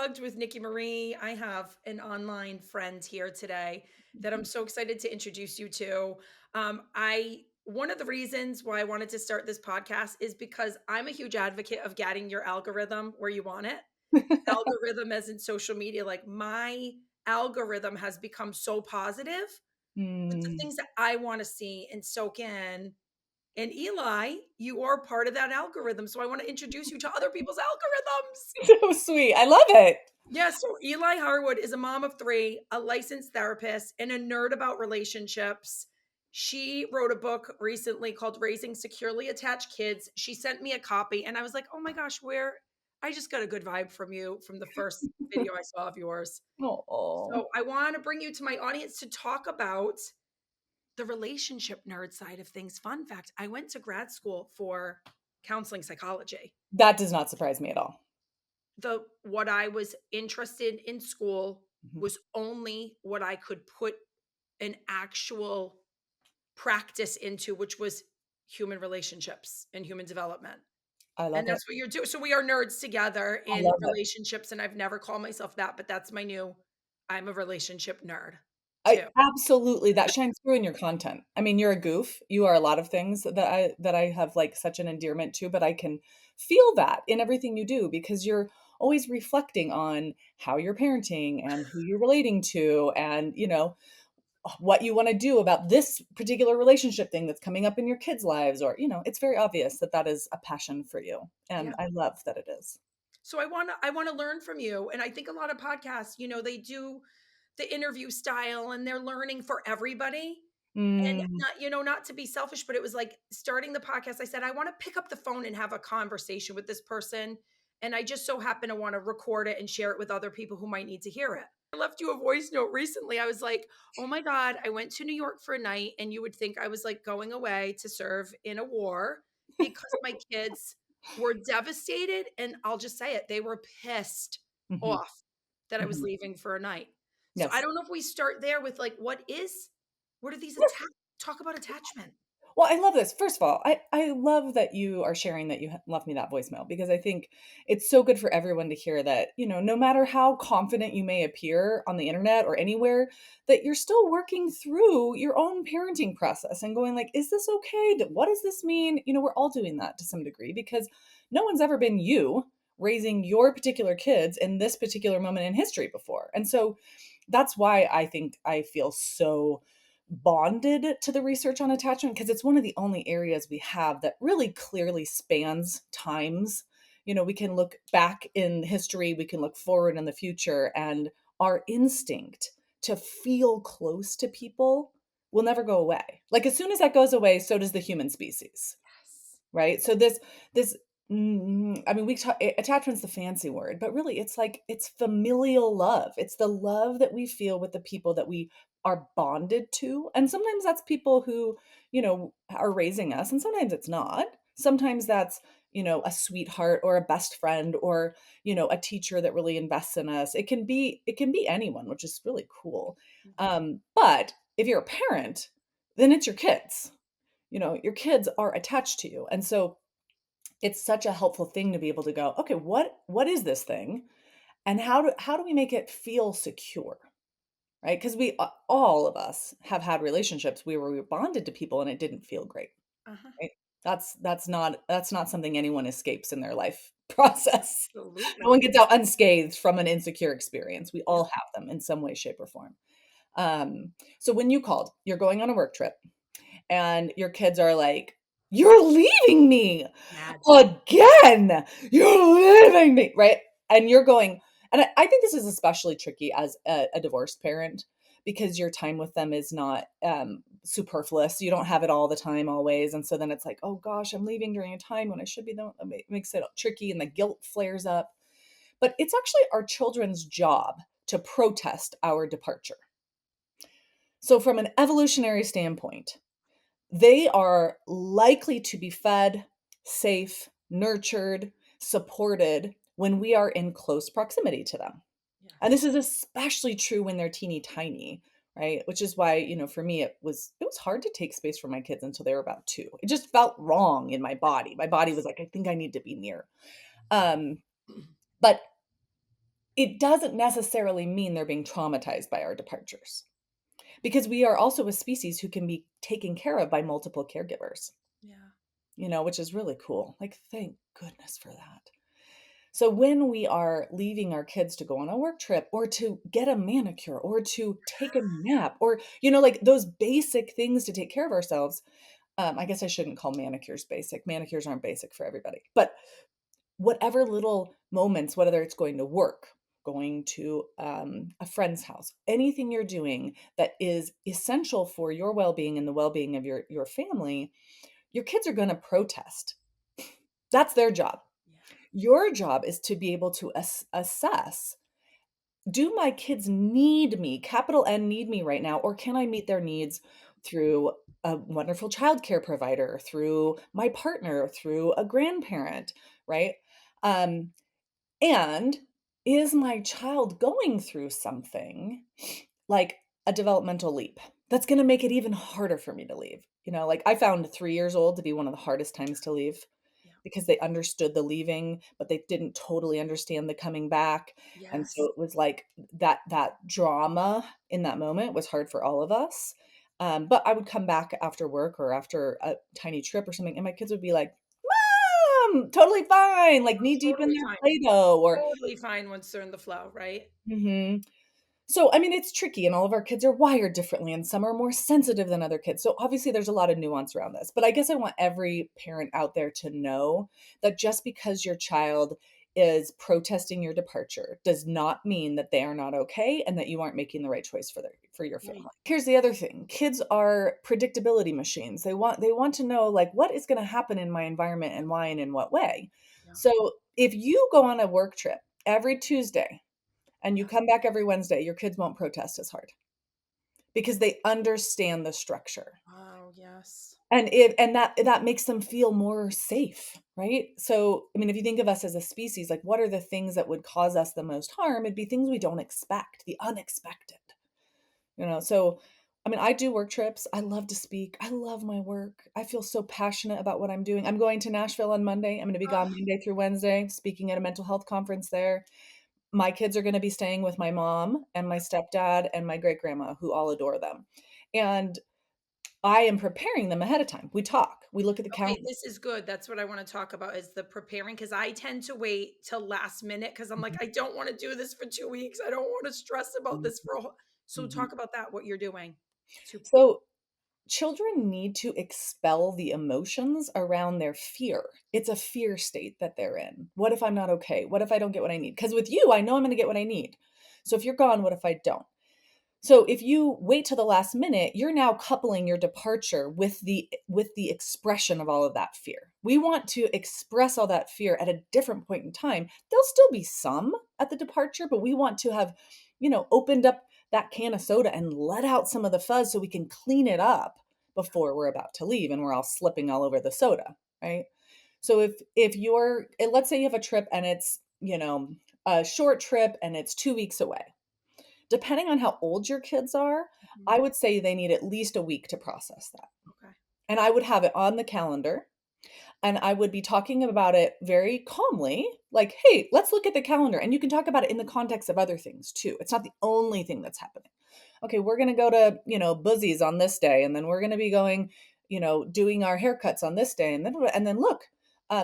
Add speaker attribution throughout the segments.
Speaker 1: Unplugged with Nicki Marie. I have an online friend here today that I'm so excited to introduce you to. I One of the reasons why I wanted to start this podcast is because I'm a huge advocate of getting your algorithm where you want it. Algorithm as in social media, like my algorithm has become so positive with the
Speaker 2: Mm.
Speaker 1: things that I want to see and soak in. And Eli, you are part of that algorithm. So I want to introduce you to other people's algorithms.
Speaker 2: So sweet. I love it.
Speaker 1: Yeah, so Eli Harwood is a mom of three, a licensed therapist, and a nerd about relationships. She wrote a book recently called Raising Securely Attached Kids. She sent me a copy, and I was like, oh my gosh, where I just got a good vibe from you from the first video I saw of yours.
Speaker 2: Oh,
Speaker 1: So I want to bring you to my audience to talk about the relationship nerd side of things. Fun fact, I went to grad school for counseling psychology.
Speaker 2: that does not surprise me at all.
Speaker 1: The What I was interested in school
Speaker 2: Mhm.
Speaker 1: was only what I could put an actual practice into, which was human relationships and human development.
Speaker 2: I
Speaker 1: And
Speaker 2: love it.
Speaker 1: that's what you're doing. So we are nerds together
Speaker 2: I
Speaker 1: in
Speaker 2: love it.
Speaker 1: relationships, and I've never called myself that, but that's my new I'm a relationship nerd
Speaker 2: I
Speaker 1: too.
Speaker 2: absolutely that shines through in your content. I mean, you're a goof. You are a lot of things that I have like such an endearment to, but I can feel that in everything you do because you're always reflecting on how you're parenting and who you're relating to and, what you want to do about this particular relationship thing that's coming up in your kids' lives or, it's very obvious that that is a passion for you.
Speaker 1: Yeah.
Speaker 2: And I love that it is.
Speaker 1: So I want to learn from you. And I think a lot of podcasts, they do the interview style and they're learning for everybody. And
Speaker 2: Mm,
Speaker 1: not to be selfish, but it was like starting the podcast, I said, I want to pick up the phone and have a conversation with this person. And I just so happen to want to record it and share it with other people who might need to hear it. I left you a voice note recently. I was like, oh my God, I went to New York for a night, and you would think I was like going away to serve in a war because my kids were devastated. And I'll just say it, they were pissed
Speaker 2: mhm,
Speaker 1: off that I was
Speaker 2: mhm.
Speaker 1: leaving for a night. So I
Speaker 2: Yes.
Speaker 1: don't know if we start there with like, what are these talk about attachment?
Speaker 2: Well, I love this. First of all, I love that you are sharing that you left me that voicemail because I think it's so good for everyone to hear that, no matter how confident you may appear on the internet or anywhere, that you're still working through your own parenting process and going like, is this okay? What does this mean? We're all doing that to some degree because no one's ever been you raising your particular kids in this particular moment in history before. And so that's why I think I feel so bonded to the research on attachment because it's one of the only areas we have that really clearly spans times. We can look back in history, we can look forward in the future, and our instinct to feel close to people will never go away. Like as soon as that goes away, so does the human species,
Speaker 1: Yes.
Speaker 2: right? So this I mean, we talk attachment's the fancy word, but really it's like it's familial love. It's the love that we feel with the people that we are bonded to. And sometimes that's people who, are raising us, and sometimes it's not. Sometimes that's, a sweetheart or a best friend or, a teacher that really invests in us. It can be anyone, which is really cool.
Speaker 1: Mhm.
Speaker 2: But if you're a parent, then it's your kids. Your kids are attached to you. And so it's such a helpful thing to be able to go, okay, what is this thing? And how do we make it feel secure? Right? Because all of us have had relationships where we were bonded to people and it didn't feel great.
Speaker 1: Uh-huh.
Speaker 2: Right? That's not something anyone escapes in their life process. No
Speaker 1: Absolutely.
Speaker 2: one gets out unscathed from an insecure experience. We
Speaker 1: Yeah.
Speaker 2: all have them in some way, shape, or form. So when you called, you're going on a work trip and your kids are like, "You're leaving me
Speaker 1: Mad.
Speaker 2: again. You're leaving me," right? And you're going, and I think this is especially tricky as a divorced parent because your time with them is not superfluous. You don't have it all the time, always, and so then it's like, "Oh gosh, I'm leaving during a time when I should be." It makes it tricky, and the guilt flares up. But it's actually our children's job to protest our departure. So, from an evolutionary standpoint, they are likely to be fed, safe, nurtured, supported when we are in close proximity to them. And this
Speaker 1: Yes.
Speaker 2: is especially true when they're teeny tiny, right? Which is why, for me it was hard to take space from my kids until they were about 2. It just felt wrong in my body. My body was like, I think I need to be near. Um, but it doesn't necessarily mean they're being traumatized by our departures, because we are also a species who can be taken care of by multiple caregivers,
Speaker 1: Yeah.
Speaker 2: which is really cool. Like, thank goodness for that. So when we are leaving our kids to go on a work trip or to get a manicure or to take a nap or, like those basic things to take care of ourselves, I guess I shouldn't call manicures basic. Manicures aren't basic for everybody. But whatever little moments, whether it's going to work, going to a friend's house, anything you're doing that is essential for your well-being and the well-being of your family, your kids are going to protest. That's their job.
Speaker 1: Yeah.
Speaker 2: Your job is to be able to assess, do my kids need me, capital N, need me right now, or can I meet their needs through a wonderful childcare provider, through my partner, through a grandparent, right? Um, and is my child going through something like a developmental leap that's going to make it even harder for me to leave? Like I found 3 years old to be one of the hardest times to leave
Speaker 1: Yeah.
Speaker 2: because they understood the leaving, but they didn't totally understand the coming back. And so
Speaker 1: Yes.
Speaker 2: it was like that drama in that moment was hard for all of us. But I would come back after work or after a tiny trip or something, and my kids would be like, totally fine, like knee deep in
Speaker 1: Totally
Speaker 2: their
Speaker 1: fine.
Speaker 2: Play-Doh or
Speaker 1: Totally fine once they're in the flow, right?
Speaker 2: mhm. So, I mean, it's tricky and all of our kids are wired differently and some are more sensitive than other kids. So, obviously there's a lot of nuance around this. But I guess I want every parent out there to know that just because your child is protesting your departure does not mean that they are not okay and that you aren't making the right choice for your family.
Speaker 1: Right.
Speaker 2: Here's the other thing. Kids are predictability machines. They want to know like what is going to happen in my environment and why and in what way.
Speaker 1: Yeah.
Speaker 2: So, if you go on a work trip every Tuesday and you
Speaker 1: Yeah.
Speaker 2: come back every Wednesday, your kids won't protest as hard because they understand the structure.
Speaker 1: Oh, yes.
Speaker 2: And that makes them feel more safe, right? So, I mean, if you think of us as a species, like what are the things that would cause us the most harm? It'd be things we don't expect, the unexpected. So I mean, I do work trips. I love to speak. I love my work. I feel so passionate about what I'm doing. I'm going to Nashville on Monday. I'm going to be gone
Speaker 1: Oh,
Speaker 2: Monday through Wednesday, speaking at a mental health conference there. My kids are gonna be staying with my mom and my stepdad and my great grandma, who all adore them. And I am preparing them ahead of time. We talk, we look at the
Speaker 1: okay,
Speaker 2: calendar.
Speaker 1: this is good. That's what I wanna talk about is the preparing because I tend to wait till last minute because 'cause I'm like,
Speaker 2: Mhm,
Speaker 1: "I don't wanna do this for 2 weeks. I don't wanna stress about
Speaker 2: mhm,
Speaker 1: this for a whole." So
Speaker 2: mhm.
Speaker 1: talk about that, what you're doing. Super.
Speaker 2: So, children need to expel the emotions around their fear. It's a fear state that they're in. What if I'm not okay? What if I don't get what I need? Because with you, I know I'm gonna get what I need. So if you're gone, what if I don't? So if you wait till the last minute, you're now coupling your departure with the expression of all of that fear. We want to express all that fear at a different point in time. There'll still be some at the departure, but we want to have, opened up that can of soda and let out some of the fuzz so we can clean it up before we're about to leave and we're all slipping all over the soda, right? So if let's say you have a trip and it's, a short trip and it's 2 weeks away. Depending on how old your kids are,
Speaker 1: Mhm.
Speaker 2: I would say they need at least a week to process that.
Speaker 1: Okay.
Speaker 2: And I would have it on the calendar, and I would be talking about it very calmly, like, "Hey, let's look at the calendar." And you can talk about it in the context of other things too. It's not the only thing that's happening. Okay, we're gonna go to, Buzzies on this day, and then we're gonna be going, doing our haircuts on this day, and then look,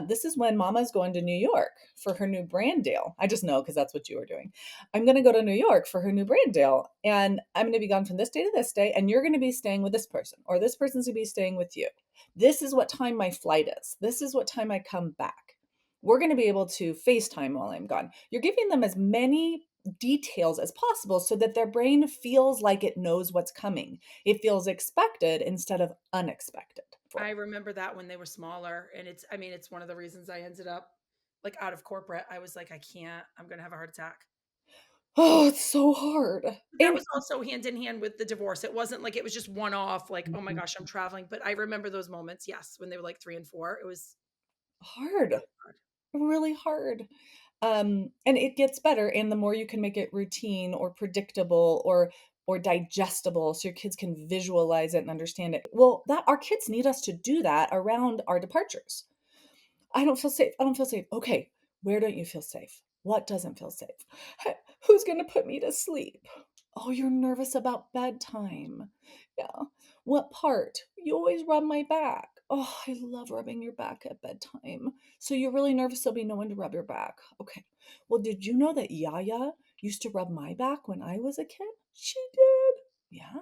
Speaker 2: this is when Mama's going to New York for her new brand deal. I just know because that's what you were doing. I'm gonna go to New York for her new brand deal, and I'm gonna be gone from this day to this day, and you're gonna be staying with this person, or this person's gonna be staying with you. This is what time my flight is. This is what time I come back. We're gonna be able to FaceTime while I'm gone. You're giving them as many details as possible so that their brain feels like it knows what's coming. It feels expected instead of unexpected for
Speaker 1: I remember that when they were smaller, and I mean, it's one of the reasons I ended up, like, out of corporate. I was like, "I can't. I'm gonna have a heart attack."
Speaker 2: oh, it's so hard.
Speaker 1: But that
Speaker 2: And
Speaker 1: was also hand in hand with the divorce. It wasn't like it was just one off, like, "Oh my
Speaker 2: Mhm.
Speaker 1: gosh, I'm traveling." But I remember those moments, yes, when they were like 3 and 4. It was
Speaker 2: Hard,
Speaker 1: really hard.
Speaker 2: really hard. And it gets better, and the more you can make it routine or predictable or digestible so your kids can visualize it and understand it. Well, that our kids need us to do that around our departures. I don't feel safe. I don't feel safe. Okay, where don't you feel safe? What doesn't feel safe? "Hey, who's gonna put me to sleep? Oh, you're nervous about bedtime. Yeah. What part? You always rub my back. Oh, I love rubbing your back at bedtime. So you're really nervous there'll be no one to rub your back. Okay. Well, did you know that Yaya used to rub my back when I was a kid? She did. Yeah.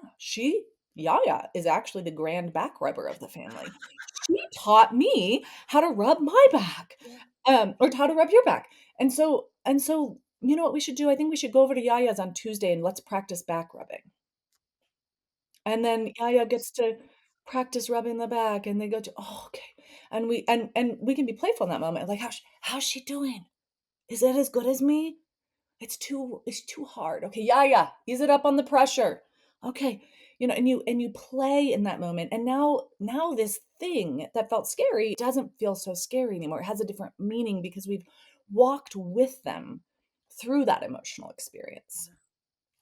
Speaker 2: Yaya is actually the grand back rubber of the family. She taught me how to rub my back,
Speaker 1: Yeah.
Speaker 2: or how to rub your back. And so, you know what we should do? I think we should go over to Yaya's on Tuesday and let's practice back rubbing. And then Yaya gets to practice rubbing the back and they go to, "Oh, okay." And we can be playful in that moment, like, "How's she doing? Is it as good as me? It's too hard. Okay, Yaya, ease it up on the pressure. Okay." And you play in that moment. And now this thing that felt scary doesn't feel so scary anymore. It has a different meaning because we've walked with them through that emotional experience.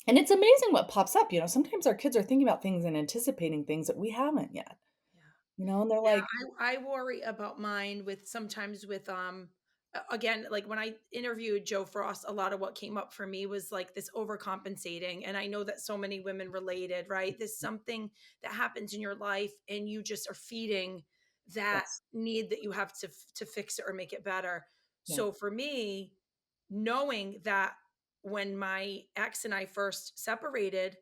Speaker 2: And it's amazing what pops up. Sometimes our kids are thinking about things and anticipating things that we haven't yet.
Speaker 1: Yeah.
Speaker 2: And they're like,
Speaker 1: I worry about mine with sometimes with again, like when I interviewed Joe Frost, a lot of what came up for me was like this overcompensating. And I know that so many women related, right? There's something that happens in your life and you just are feeding that
Speaker 2: yes,
Speaker 1: need that you have to fix it or make it better.
Speaker 2: yeah.
Speaker 1: So for me, knowing that when my ex and I first separated,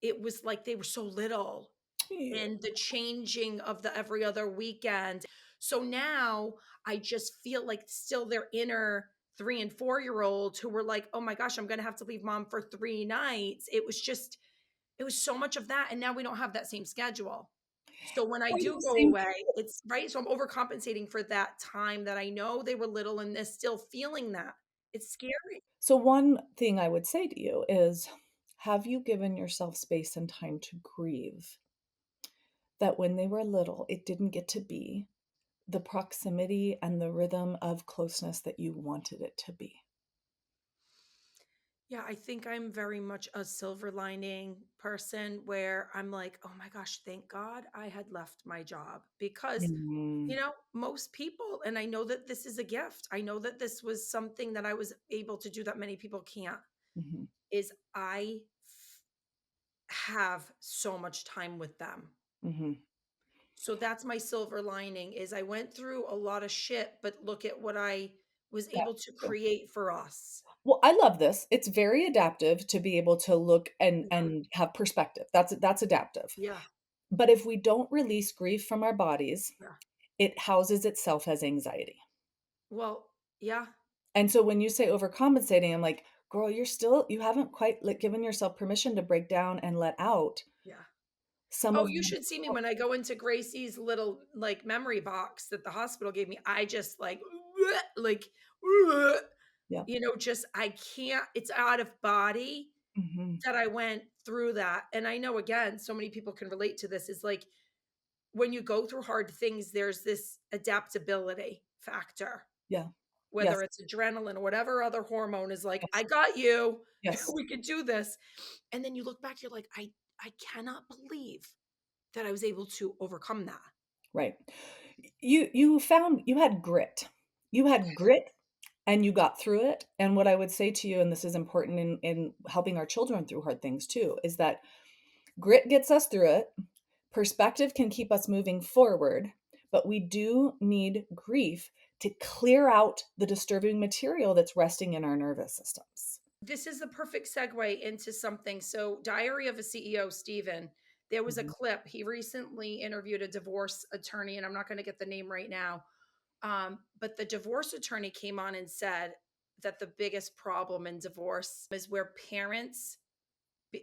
Speaker 1: it was like they were so little
Speaker 2: Yeah.
Speaker 1: and the changing of the every other weekend. So now I just feel like still their inner 3 and 4 year olds who were like, oh my gosh, I'm going to have to leave mom for 3 nights. It was so much of that. And now we don't have that same schedule. So when I
Speaker 2: Well,
Speaker 1: do go
Speaker 2: same
Speaker 1: away, it's right. So I'm overcompensating for that time that I know they were little and they're still feeling that. It's scary.
Speaker 2: So one thing I would say to you is, have you given yourself space and time to grieve that when they were little, it didn't get to be the proximity and the rhythm of closeness that you wanted it to be?
Speaker 1: Yeah, I think I'm very much a silver lining person where I'm like, oh my gosh, thank God I had left my job because,
Speaker 2: Mm,
Speaker 1: most people, and I know that this is a gift. I know that this was something that I was able to do that many people can't,
Speaker 2: mhm,
Speaker 1: is have so much time with them.
Speaker 2: mhm.
Speaker 1: So that's my silver lining is I went through a lot of shit, but look at what I was
Speaker 2: Yeah,
Speaker 1: able to
Speaker 2: so
Speaker 1: create for us.
Speaker 2: well, I love this. It's very adaptive to be able to look and
Speaker 1: Yeah.
Speaker 2: and have perspective. That's adaptive.
Speaker 1: Yeah.
Speaker 2: But if we don't release grief from our bodies,
Speaker 1: Yeah.
Speaker 2: it houses itself as anxiety.
Speaker 1: Well, yeah.
Speaker 2: And so when you say overcompensating, I'm like, "Girl, you haven't quite, like, given yourself permission to break down and let out
Speaker 1: Yeah.
Speaker 2: some
Speaker 1: Oh,
Speaker 2: of
Speaker 1: you
Speaker 2: what
Speaker 1: should see me when I go into Gracie's little, like, memory box that the hospital gave me. I just, like, like,
Speaker 2: Yeah.
Speaker 1: just I can't it's out of body
Speaker 2: Mhm.
Speaker 1: that I went through that, and I know, again, so many people can relate to this, is, like, when you go through hard things, there's this adaptability factor,
Speaker 2: Yeah.
Speaker 1: whether
Speaker 2: Yes.
Speaker 1: it's adrenaline or whatever other hormone is like, "I
Speaker 2: Yes.
Speaker 1: got you.
Speaker 2: Yes.
Speaker 1: We could do this," and then you look back, you're like, I cannot believe that I was able to overcome that.
Speaker 2: Right. You had grit. You had grit and you got through it, and what I would say to you, and this is important in helping our children through hard things too, is that grit gets us through it. Perspective can keep us moving forward, but we do need grief to clear out the disturbing material that's resting in our nervous systems.
Speaker 1: This is the perfect segue into something. So, Diary of a CEO, Steven, there was a
Speaker 2: Mhm.
Speaker 1: clip. He recently interviewed a divorce attorney, and I'm not going to get the name right now. But the divorce attorney came on and said that the biggest problem in divorce is where parents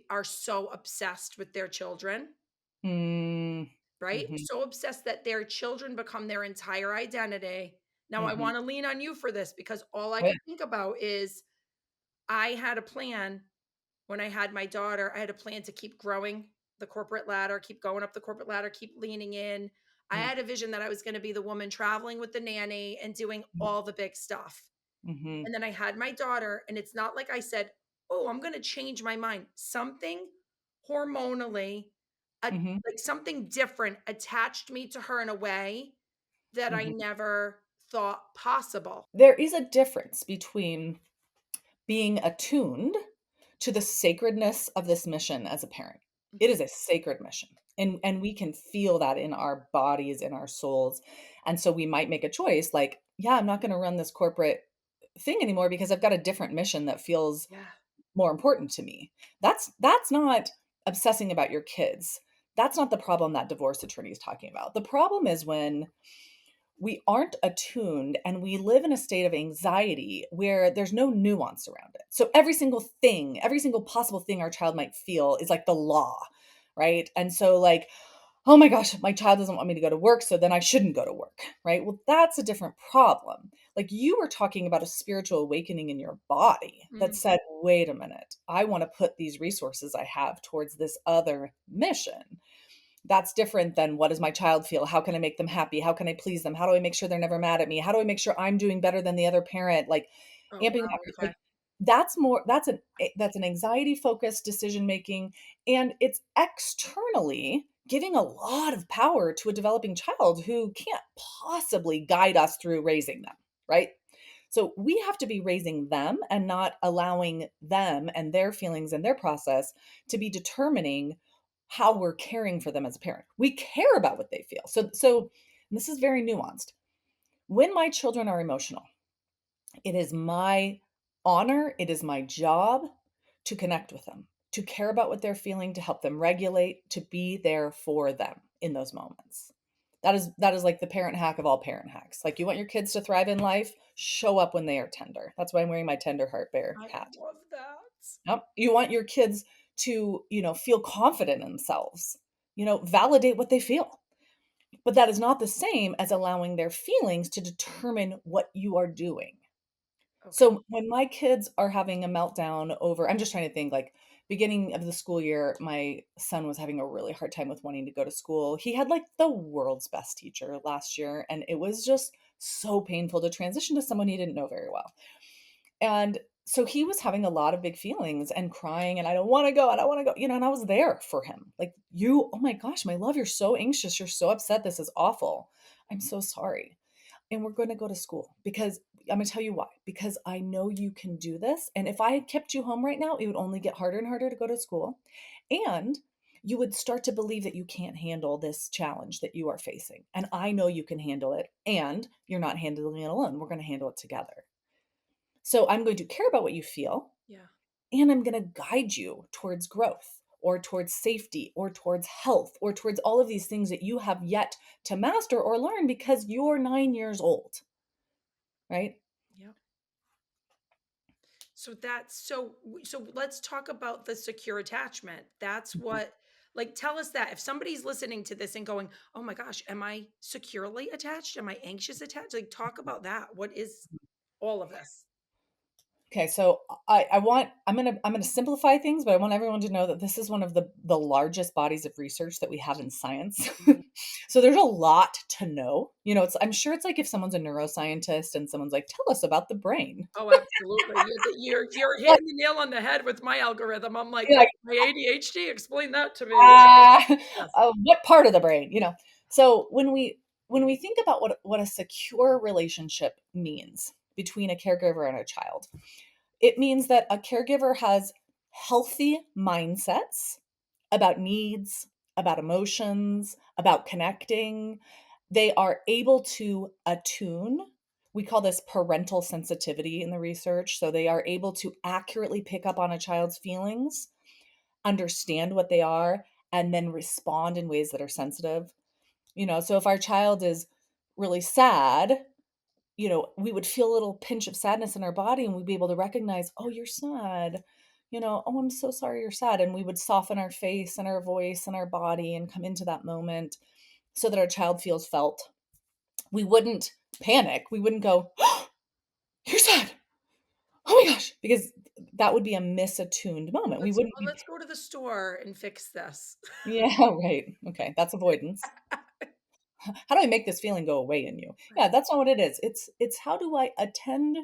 Speaker 1: are so obsessed with their children,
Speaker 2: Mm.
Speaker 1: right?
Speaker 2: Mhm.
Speaker 1: So obsessed that their children become their entire identity. Now, I
Speaker 2: Mhm.
Speaker 1: want to lean on you for this because all I
Speaker 2: Oh, yeah.
Speaker 1: could think about is I had a plan when I had my daughter. I had a plan to keep growing the corporate ladder, keep going up the corporate ladder, keep leaning in. I
Speaker 2: Yeah.
Speaker 1: had a vision that I was going to be the woman traveling with the nanny and doing
Speaker 2: Mhm.
Speaker 1: all the big stuff.
Speaker 2: Mhm.
Speaker 1: And then I had my daughter, and it's not like I said, "Oh, I'm gonna change my mind." Something hormonally,
Speaker 2: Mhm.
Speaker 1: like something different attached me to her in a way that I
Speaker 2: Mhm.
Speaker 1: never thought possible.
Speaker 2: There is a difference between being attuned to the sacredness of this mission as a parent. It is
Speaker 1: Mhm.
Speaker 2: a sacred mission. And we can feel that in our bodies, in our souls. And so we might make a choice like, yeah, I'm not going to run this corporate thing anymore because I've got a different mission that feels
Speaker 1: Yeah.
Speaker 2: more important to me. That's not obsessing about your kids. That's not the problem that divorce attorney is talking about. The problem is when we aren't attuned and we live in a state of anxiety where there's no nuance around it. So every single thing, every single possible thing our child might feel is like the law, right? And so like, oh my gosh, my child doesn't want me to go to work, so then I shouldn't go to work, right? Well, that's a different problem. Like you were talking about a spiritual awakening in your body that
Speaker 1: Mm.
Speaker 2: said, wait a minute, I want to put these resources I have towards this other mission. That's different than what does my child feel? How can I make them happy? How can I please them? How do I make sure they're never mad at me? How do I make sure I'm doing better than the other parent? Like
Speaker 1: Oh,
Speaker 2: amping
Speaker 1: wow,
Speaker 2: up,
Speaker 1: okay.
Speaker 2: like that's more that's an anxiety focused decision making, and it's externally giving a lot of power to a developing child who can't possibly guide us through raising them, right? So we have to be raising them and not allowing them and their feelings and their process to be determining how we're caring for them as a parent. We care about what they feel. So and this is very nuanced. When my children are emotional, it is my honor, it is my job to connect with them, to care about what they're feeling, to help them regulate, to be there for them in those moments. That is like the parent hack of all parent hacks. Like you want your kids to thrive in life, show up when they are tender. That's why I'm wearing my tender heart bear
Speaker 1: I
Speaker 2: hat.
Speaker 1: love that.
Speaker 2: Yep. You want your kids to, feel confident in themselves. Validate what they feel. But that is not the same as allowing their feelings to determine what you are doing.
Speaker 1: Okay.
Speaker 2: So when my kids are having a meltdown over, I'm just trying to think like beginning of the school year, my son was having a really hard time with wanting to go to school. He had like the world's best teacher last year, and it was just so painful to transition to someone he didn't know very well. And so he was having a lot of big feelings and crying, and I don't want to go, I don't want to go, and I was there for him. Like, oh my gosh, my love, you're so anxious, you're so upset. This is awful. I'm so sorry. And we're going to go to school because I'm going to tell you why. Because I know you can do this. And if I kept you home right now, it would only get harder and harder to go to school. And you would start to believe that you can't handle this challenge that you are facing. And I know you can handle it. And you're not handling it alone. We're going to handle it together. So I'm going to care about what you feel.
Speaker 1: Yeah.
Speaker 2: And I'm going to guide you towards growth or towards safety or towards health or towards all of these things that you have yet to master or learn because you're 9 years old, right?
Speaker 1: Yeah. So let's talk about the secure attachment. That's
Speaker 2: Mhm.
Speaker 1: what, like, tell us that if somebody's listening to this and going, "Oh my gosh, am I securely attached? Am I anxious attached?" Like, talk about that. What is all of this?
Speaker 2: Okay, so I'm gonna simplify things, but I want everyone to know that this is one of the largest bodies of research that we have in science.
Speaker 1: Mhm.
Speaker 2: So there's a lot to know. I'm sure it's like if someone's a neuroscientist and someone's like, "Tell us about the brain."
Speaker 1: Oh, absolutely. You're
Speaker 2: Like,
Speaker 1: hitting the nail on the head with my algorithm. I'm like,
Speaker 2: you're like,
Speaker 1: "My ADHD? Explain that to me."
Speaker 2: ah,
Speaker 1: Yes.
Speaker 2: what part of the brain? So when we think about what a secure relationship means between a caregiver and a child, it means that a caregiver has healthy mindsets about needs, about emotions, about connecting. They are able to attune. We call this parental sensitivity in the research. So they are able to accurately pick up on a child's feelings, understand what they are, and then respond in ways that are sensitive. So if our child is really sad, we would feel a little pinch of sadness in our body and we'd be able to recognize, oh, you're sad. Oh, I'm so sorry you're sad. And we would soften our face and our voice and our body and come into that moment so that our child feels felt. We wouldn't panic. We wouldn't go, oh, you're sad. Oh my gosh, because that would be a misattuned moment. We wouldn't be,
Speaker 1: Let's go to the store and fix this.
Speaker 2: yeah, right. Okay. That's avoidance. How do I make this feeling go away in you? Yeah,
Speaker 1: Right.
Speaker 2: that's not what it is. It's how do I attend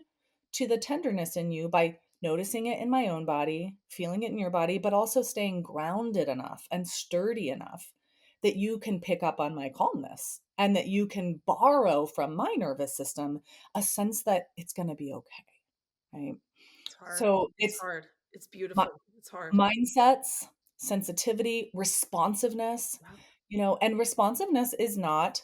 Speaker 2: to the tenderness in you by noticing it in my own body, feeling it in your body, but also staying grounded enough and sturdy enough that you can pick up on my calmness and that you can borrow from my nervous system a sense that it's going to be okay, right?
Speaker 1: hard.
Speaker 2: So
Speaker 1: It's
Speaker 2: it's
Speaker 1: hard. It's
Speaker 2: mi
Speaker 1: beautiful. It's hard.
Speaker 2: mindsets, sensitivity, responsiveness,
Speaker 1: Yep.
Speaker 2: and responsiveness is not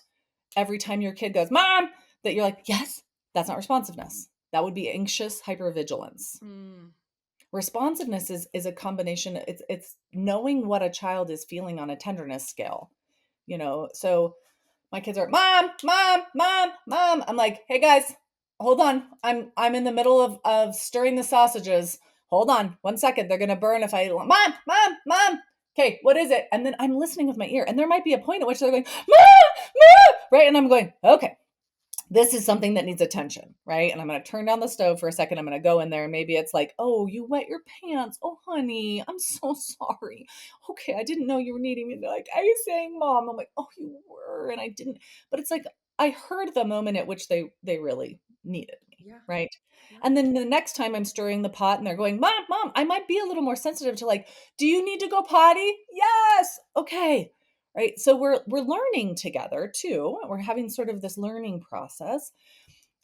Speaker 2: every time your kid goes, "Mom," that you're like, "Yes." That's not responsiveness. That would be anxious hypervigilance.
Speaker 1: Mm.
Speaker 2: Responsiveness is a combination, it's knowing what a child is feeling on a tenderness scale, So my kids are, "Mom, mom, mom, mom." I'm like, "Hey guys, hold on. I'm in the middle of stirring the sausages. Hold on 1 second. They're gonna burn if I mom, mom, mom. Okay, what is it?" And then I'm listening with my ear, and there might be a point at which they're going, "Mom, mom," right? And I'm going, "Okay, this is something that needs attention," right? And I'm going to turn down the stove for a second. I'm going to go in there and maybe it's like, "Oh, you wet your pants. Oh, honey, I'm so sorry. Okay, I didn't know you were needing me." And they're like, "Are you saying mom?" I'm like, "Oh, you were." And I didn't. But it's like I heard the moment at which they really needed me,
Speaker 1: Yeah.
Speaker 2: right?
Speaker 1: Yeah.
Speaker 2: And then the next time I'm stirring the pot and they're going, "Mom, mom," I might be a little more sensitive to like, "Do you need to go potty?" "Yes." "Okay." Right? So we're learning together too. We're having sort of this learning process.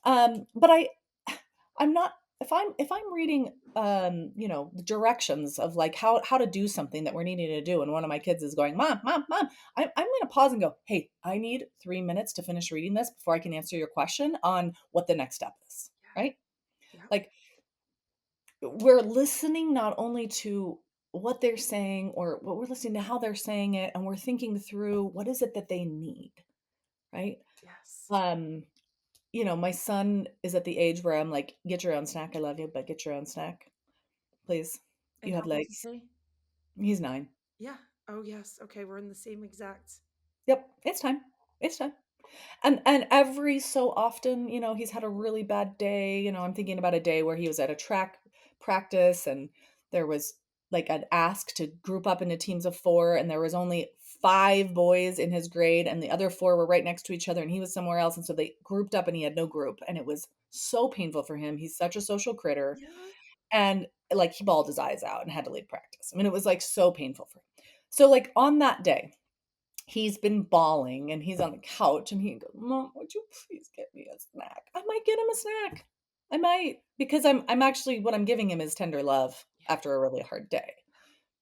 Speaker 2: But I'm not if I'm reading the directions of like how to do something that we're needing to do and one of my kids is going, "Mom, mom, mom," I'm going to pause and go, "Hey, I need 3 minutes to finish reading this before I can answer your question on what the next step is." Right?
Speaker 1: Yeah. Yep.
Speaker 2: Like we're listening not only to what they're saying or what we're listening to how they're saying it, and we're thinking through what is it that they need, right?
Speaker 1: Yes.
Speaker 2: Um, my son is at the age where I'm like, "Get your own snack. I love you, but get your own snack, please.
Speaker 1: And
Speaker 2: You
Speaker 1: how
Speaker 2: have
Speaker 1: old is
Speaker 2: legs."
Speaker 1: he?
Speaker 2: He's 9.
Speaker 1: Yeah. Oh, yes. Okay, we're in the same exact.
Speaker 2: Yep, it's time. It's time. And every so often, he's had a really bad day. I'm thinking about a day where he was at a track practice and there was like an ask to group up into teams of 4 and there was only 5 boys in his grade and the other 4 were right next to each other and he was somewhere else and so they grouped up and he had no group and it was so painful for him. He's such a social critter
Speaker 1: Yeah.
Speaker 2: and like he bawled his eyes out and had to leave practice. I mean, it was like so painful for him. So like on that day, he's been bawling and he's on the couch and he goes, "Mom, would you please get me a snack?" I might get him a snack. I might because I'm actually what I'm giving him is tender love
Speaker 1: Yeah.
Speaker 2: after a really hard day,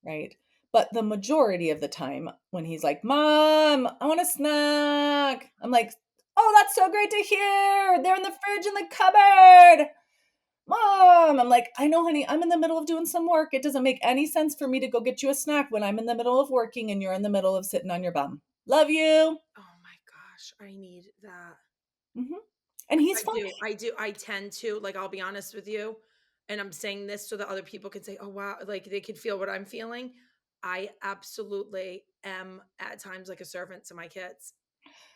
Speaker 2: right? But the majority of the time when he's like, "Mom, I want a snack." I'm like, "Oh, that's so great to hear. They're in the fridge in the cupboard." "Mom," I'm like, "I know, honey, I'm in the middle of doing some work. It doesn't make any sense for me to go get you a snack when I'm in the middle of working and you're in the middle of sitting on your bum. Love you."
Speaker 1: Oh my gosh, I need that.
Speaker 2: Mhm. And he's
Speaker 1: I
Speaker 2: fine.
Speaker 1: do. I do. I tend to, like, I'll be honest with you, and I'm saying this so that other people can say, "Oh, wow," like, they could feel what I'm feeling. I absolutely am at times like a servant to my kids.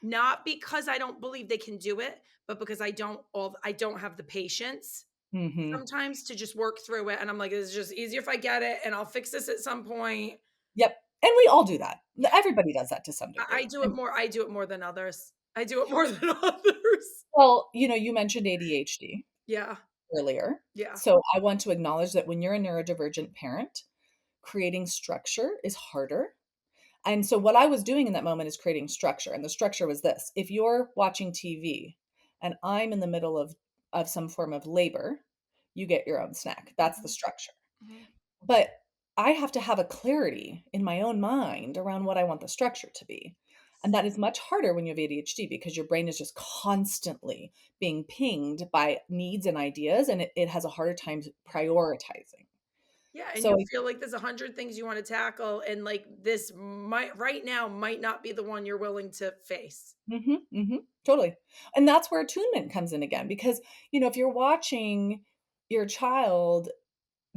Speaker 1: Not because I don't believe they can do it, but because I don't have the patience
Speaker 2: Mhm.
Speaker 1: sometimes to just work through it, and I'm like, "It's just easier if I get it, and I'll fix this at some point."
Speaker 2: Yep. And we all do that.
Speaker 1: Yeah.
Speaker 2: Everybody does that to some
Speaker 1: I
Speaker 2: degree.
Speaker 1: do it
Speaker 2: And
Speaker 1: more I do it more than others. I do it more than others.
Speaker 2: well, you mentioned ADHD
Speaker 1: Yeah.
Speaker 2: earlier.
Speaker 1: Yeah.
Speaker 2: So I want to acknowledge that when you're a neurodivergent parent, creating structure is harder. And so what I was doing in that moment is creating structure, and the structure was this. If you're watching TV and I'm in the middle of some form of labor, you get your own snack. That's the
Speaker 1: Mhm.
Speaker 2: structure.
Speaker 1: Mhm.
Speaker 2: But I have to have a clarity in my own mind around what I want the structure to be. And
Speaker 1: Yes.
Speaker 2: that is much harder when you have ADHD because your brain is just constantly being pinged by needs and ideas, and it has a harder time prioritizing.
Speaker 1: Yeah, and
Speaker 2: So,
Speaker 1: you feel like there's 100 things you wanna tackle, and, like, this might right now might not be the one you're willing to face.
Speaker 2: mhm, mhm, totally. And that's where attunement comes in again because, if you're watching your child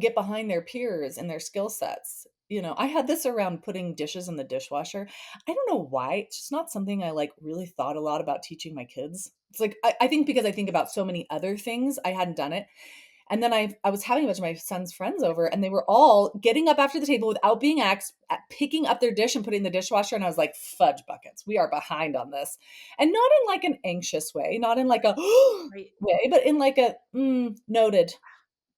Speaker 2: get behind their peers and their skill sets, I had this around putting dishes in the dishwasher. I don't know why. It's just not something I like really thought a lot about teaching my kids. It's like I think because I think about so many other things, I hadn't done it. And then I was having a bunch of my son's friends over, and they were all getting up after the table without being asked, picking up their dish and putting in the dishwasher, and I was like, "Fudge buckets, we are behind on this." And not in, like, an anxious way, not in, like, a
Speaker 1: Right.
Speaker 2: way, but in, like, a, noted,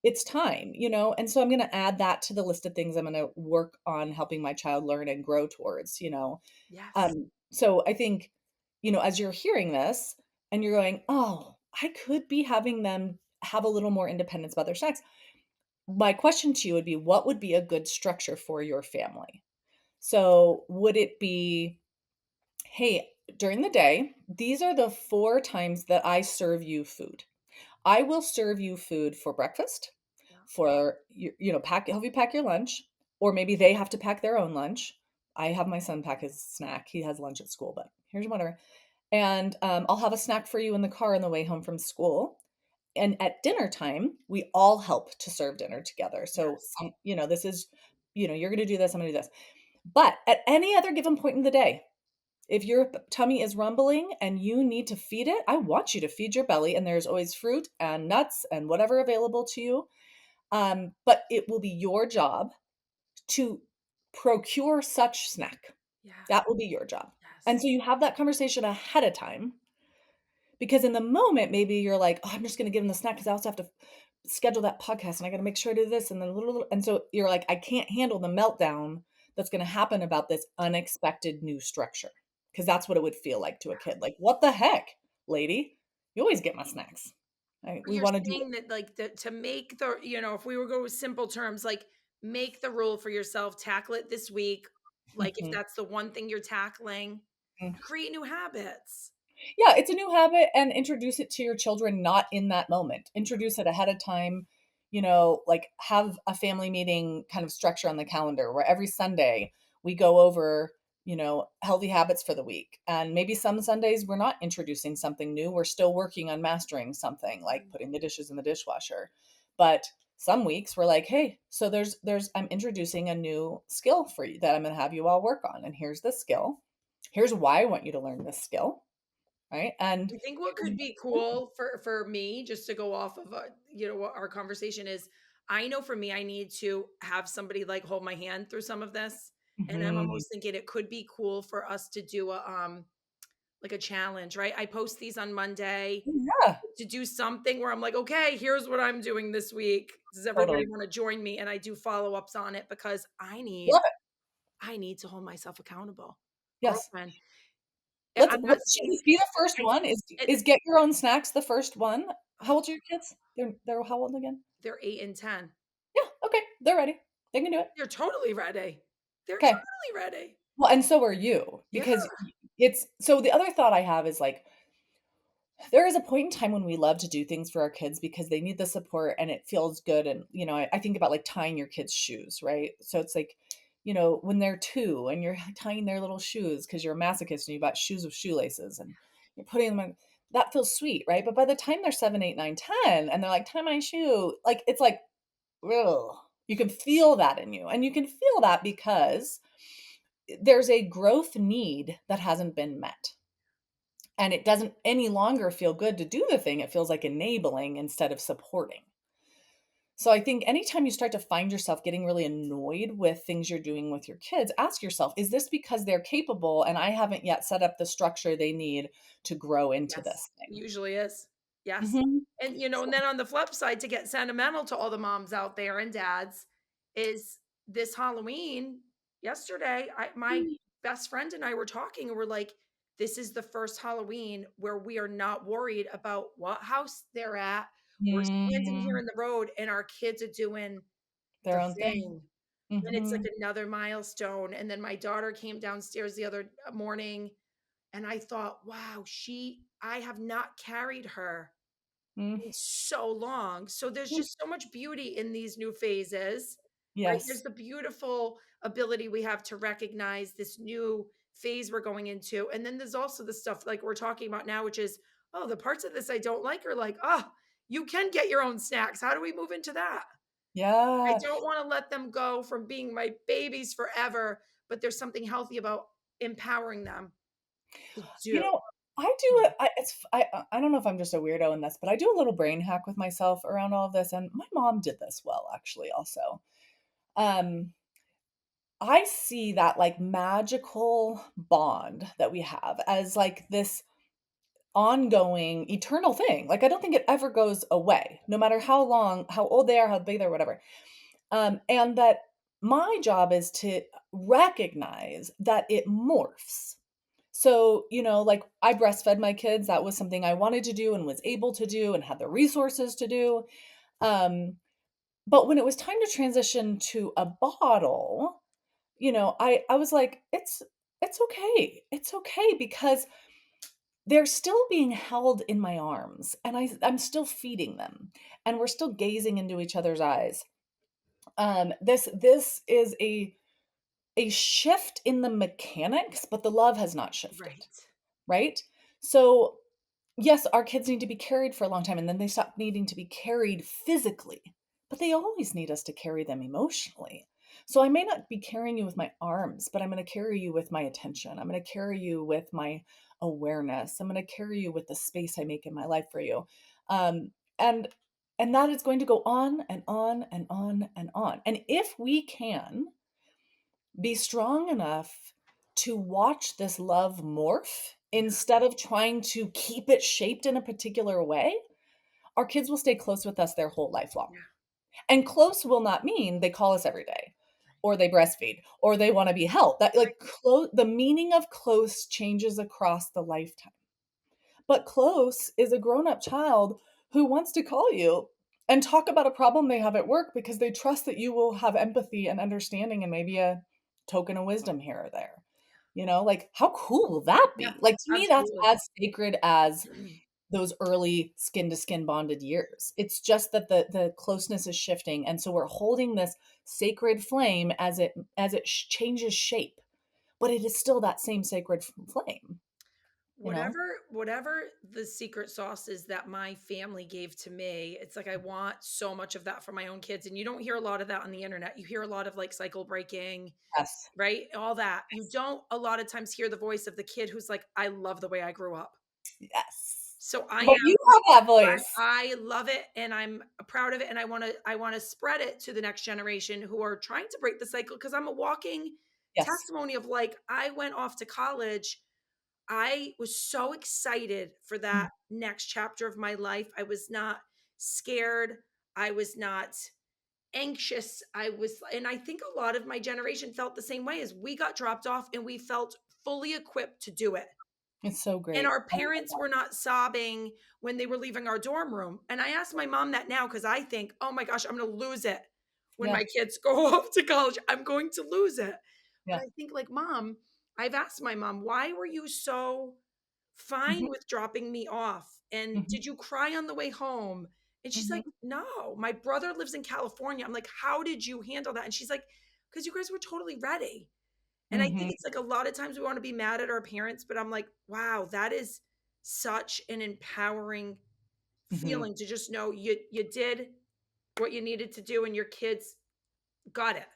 Speaker 2: it's time, and so I'm gonna add that to the list of things I'm gonna work on helping my child learn and grow towards.
Speaker 1: Yes.
Speaker 2: So I think, as you're hearing this and you're going, "Oh, I could be having them have a little more independence about their sex." my question to you would be, what would be a good structure for your family? So, would it be, hey, during the day, these are the 4 times that I serve you food. I will serve you food for breakfast,
Speaker 1: Yeah.
Speaker 2: for pack help you pack your lunch, or maybe they have to pack their own lunch. I have my son pack his snack. He has lunch at school, but here's whatever. And I'll have a snack for you in the car on the way home from school. And at dinner time, we all help to serve dinner together. So
Speaker 1: Yes.
Speaker 2: this is, you're going to do this, I'm going to do this. But at any other given point in the day, if your tummy is rumbling and you need to feed it, I want you to feed your belly, and there's always fruit and nuts and whatever available to you. But it will be your job to procure such snack.
Speaker 1: Yes.
Speaker 2: That will be your job. And
Speaker 1: Yes.
Speaker 2: so you have that conversation ahead of time, because in the moment, maybe you're like, "Oh, I'm just gonna give them the snack because I also have to schedule that podcast and I gotta make sure I do this," and then and so you're like, "I can't handle the meltdown that's gonna happen about this unexpected new structure," because that's what it would feel like to a kid. Like, "What the heck, lady? You always get my snacks." Right?
Speaker 1: But
Speaker 2: We
Speaker 1: you're
Speaker 2: wanna do it.
Speaker 1: saying that, like, to make the, if we were go with simple terms, like, make the rule for yourself, tackle it this week, like, if
Speaker 2: Mhm,
Speaker 1: that's the one thing you're tackling,
Speaker 2: mm.
Speaker 1: create new habits.
Speaker 2: Yeah, it's a new habit, and introduce it to your children not in that moment. Introduce it ahead of time, like have a family meeting kind of structure on the calendar where every Sunday we go over, healthy habits for the week. And maybe some Sundays we're not introducing something new. We're still working on mastering something like
Speaker 1: Mm.
Speaker 2: putting the dishes in the dishwasher. But some weeks we're like, "Hey, so there's I'm introducing a new skill for you that I'm going to have you all work on. And here's the skill. Here's why I want you to learn this skill." Right? And
Speaker 1: I think what
Speaker 2: here's
Speaker 1: could be cool for me, just to go off of, what our conversation is, I know for me, I need to have somebody, like, hold my hand through some of this, and I'm
Speaker 2: Mhm.
Speaker 1: almost thinking it could be cool for us to do a, like, a challenge, right? I post these on Monday,
Speaker 2: Yeah,
Speaker 1: to do something where I'm like, "Okay, here's what I'm doing this week. Does everybody
Speaker 2: totally.
Speaker 1: wanna join me?" And I do follow-ups on it because
Speaker 2: Love it.
Speaker 1: I need to hold myself accountable.
Speaker 2: Yes.
Speaker 1: Girlfriend,
Speaker 2: Let's
Speaker 1: I'm not
Speaker 2: let's should
Speaker 1: saying
Speaker 2: this be the first
Speaker 1: I
Speaker 2: one? Is
Speaker 1: it
Speaker 2: is get your own snacks the first one? How
Speaker 1: oh,
Speaker 2: old are your kids? They're how old again?
Speaker 1: they're 8 and 10.
Speaker 2: Yeah, okay, they're ready. They can do it.
Speaker 1: They're totally ready. They're
Speaker 2: Okay.
Speaker 1: totally ready.
Speaker 2: Well, and so are you,
Speaker 1: Yeah.
Speaker 2: because it's so the other thought I have is, like, there is a point in time when we love to do things for our kids because they need the support and it feels good. And, I think about like tying your kids' shoes, right? So it's like, when they're 2 and you're tying their little shoes because you're a masochist and you bought shoes with shoelaces and you're putting them on, that feels sweet, right? But by the time they're 7, 8, 9, 10, and they're like, tie my shoe, like, it's like, ugh, you can feel that in you. And you can feel that because there's a growth need that hasn't been met, and it doesn't any longer feel good to do the thing. It feels like enabling instead of supporting. So I think anytime you start to find yourself getting really annoyed with things you're doing with your kids, ask yourself, is this because they're capable and I haven't yet set up the structure they need to grow into
Speaker 1: Yes,
Speaker 2: this thing?
Speaker 1: usually is. Yes.
Speaker 2: Mhm.
Speaker 1: And,
Speaker 2: So
Speaker 1: and then on the flip side, to get sentimental to all the moms out there and dads, is this Halloween, yesterday, my best friend and I were talking, and we're like, this is the first Halloween where we are not worried about what house they're at. We're standing here
Speaker 2: Mhm.
Speaker 1: in the road and our kids are doing
Speaker 2: Their
Speaker 1: the
Speaker 2: own thing.
Speaker 1: thing. And it's like
Speaker 2: Mhm.
Speaker 1: another milestone. And then my daughter came downstairs the other morning, and I thought, wow, I have not carried her
Speaker 2: Mm.
Speaker 1: in so long. So there's
Speaker 2: Mm.
Speaker 1: just so much beauty in these new phases, right? There's
Speaker 2: Yes.
Speaker 1: the beautiful ability we have to recognize this new phase we're going into. And then there's also the stuff like we're talking about now, which is, oh, the parts of this I don't like are like, oh, you can get your own snacks. How do we move into that? I
Speaker 2: Yeah.
Speaker 1: don't want to let them go from being my babies forever, but there's something healthy about empowering them to
Speaker 2: You
Speaker 1: do.
Speaker 2: know, I do it. I don't know if I'm just a weirdo in this, but I do a little brain hack with myself around all of this, and my mom did this well, actually, also. Um, I see that, like, magical bond that we have as, like, this ongoing eternal thing. Like, I don't think it ever goes away, no matter how old they are, how big they are, whatever. And that my job is to recognize that it morphs. So, like, I breastfed my kids. That was something I wanted to do and was able to do and had the resources to do. Um, But when it was time to transition to a bottle, I was like, it's okay. It's okay because they're still being held in my arms and I'm still feeding them and we're still gazing into each other's eyes. This is a shift in the mechanics, but the love has not shifted,
Speaker 1: Right.
Speaker 2: right? So, yes, our kids need to be carried for a long time and then they stop needing to be carried physically, but they always need us to carry them emotionally. So I may not be carrying you with my arms, but I'm going to carry you with my attention. I'm going to carry you with my awareness. I'm going to carry you with the space I make in my life for you. Um, and and that is going to go on and on and on and on. And if we can be strong enough to watch this love morph
Speaker 1: Yeah.
Speaker 2: instead of trying to keep it shaped in a particular way, our kids will stay close with us their whole life long.
Speaker 1: Yeah.
Speaker 2: And close will not mean they call us every day or they breastfeed or they want to be held. That
Speaker 1: Right.
Speaker 2: like close the meaning of close changes across the lifetime. But close is a grown-up child who wants to call you and talk about a problem they have at work because they trust that you will have empathy and understanding and maybe a token of wisdom here or there. Like how cool will that
Speaker 1: Yeah.
Speaker 2: be? Like to me, that's
Speaker 1: Absolutely.
Speaker 2: as sacred as those early skin to skin bonded years. It's just that the closeness is shifting. And so we're holding this sacred flame as it changes shape, but it is still that same sacred flame, you know?
Speaker 1: Whatever the secret sauce is that my family gave to me, it's like I want so much of that for my own kids. And you don't hear a lot of that on the internet. You hear a lot of like cycle breaking,
Speaker 2: Yes.
Speaker 1: right? All that. You don't a lot of times hear the voice of the kid who's like, I love the way I grew up.
Speaker 2: Yes.
Speaker 1: So I
Speaker 2: But you
Speaker 1: am
Speaker 2: have that voice.
Speaker 1: I love it and I'm proud of it and I want to spread it to the next generation who are trying to break the cycle because I'm a walking
Speaker 2: Yes.
Speaker 1: testimony of like I went off to college. I was so excited for
Speaker 2: Mm.
Speaker 1: that next chapter of my life. I was not scared. I was not anxious. And I think a lot of my generation felt the same way as we got dropped off and we felt fully equipped to do it.
Speaker 2: It's so
Speaker 1: And
Speaker 2: great.
Speaker 1: our
Speaker 2: I love
Speaker 1: parents
Speaker 2: that.
Speaker 1: were not sobbing when they were leaving our dorm room. And I asked my mom that now because I think, oh my gosh, I'm going to lose it when
Speaker 2: Yeah.
Speaker 1: my kids go off to college. I'm going to lose it. But
Speaker 2: Yeah.
Speaker 1: I think, like, mom, I've asked my mom, why were you so fine
Speaker 2: Mhm.
Speaker 1: with dropping me off? And
Speaker 2: Mhm.
Speaker 1: did you cry on the way home? And she's like,
Speaker 2: Mhm.
Speaker 1: no, my brother lives in California. I'm like, how did you handle that? And she's like, because you guys were totally ready. And I think
Speaker 2: Mhm.
Speaker 1: it's like a lot of times we want to be mad at our parents, but I'm like, wow, that is such an empowering
Speaker 2: Mhm.
Speaker 1: feeling to just know you did what you needed to do and your kids got it.